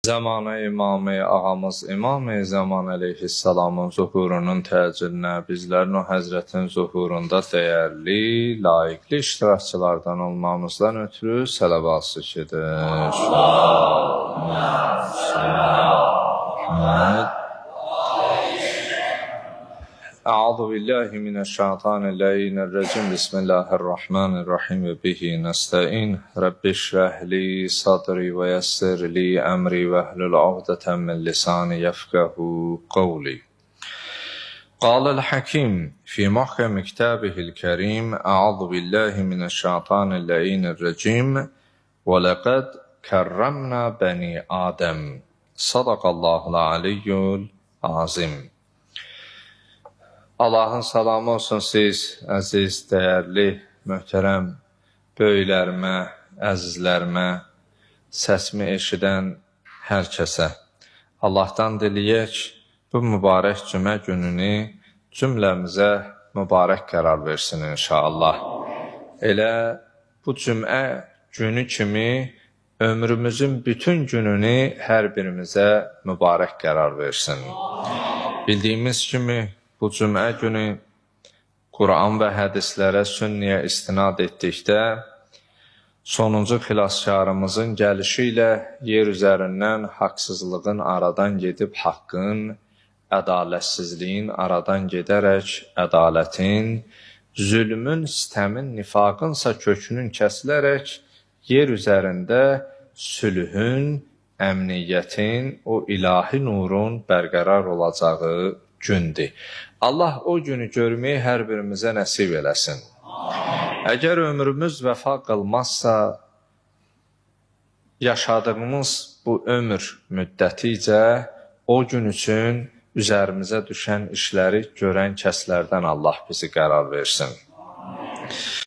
Zamanı İmam-ı ağamız İmam-ı Zaman aleyhisselamın zuhurunun təcillinə bizlərin o həzrətin zuhurunda dəyərli, layiqli iştirakçılardan olmamızdan ötürü sələvat şikidir. Əuzu billahi mineşşeytanirracim. Bismillahirrahmanirrahim ve bihi nesta'in. Rabbi şrah li sadri ve yessir li emri ve hlul uqdeten min lisani yefqahu qawli. Qala al-Hakim fi muhkem kitabihil kerim. Əuzu billahi mineşşeytanirracim. Ve laqad kerramna bani Adem. Sadaqallahul aliyyul azim. Allahın salamı olsun siz, əziz, dəyərli, möhtərəm böyüklərimə, əzizlərimə, səsimi eşidən hər kəsə. Allahdan diləyək, bu mübarək cümə gününü cümləmizə mübarək qərar versin inşallah. Elə bu cümə günü kimi ömrümüzün bütün gününü hər birimizə mübarək qərar versin. Bildiyimiz kimi, bu cümə günü Quran və hədislərə, sünniyə istinad etdikdə, sonuncu xilaskarımızın gəlişi ilə yer üzərindən haqsızlığın aradan gedib haqqın, ədalətsizliyin aradan gedərək ədalətin, zülmün, sitəmin, nifaqınsa kökünün kəsilərək yer üzərində sülhün, əmniyyətin, o ilahi nurun bərqərar olacağı gündür. Allah o günü görməyi hər birimizə nəsib eləsin. Əgər ömrümüz vəfa qılmazsa, yaşadığımız bu ömür müddəticə o gün üçün üzərimizə düşən işləri görən kəslərdən Allah bizi qərar versin.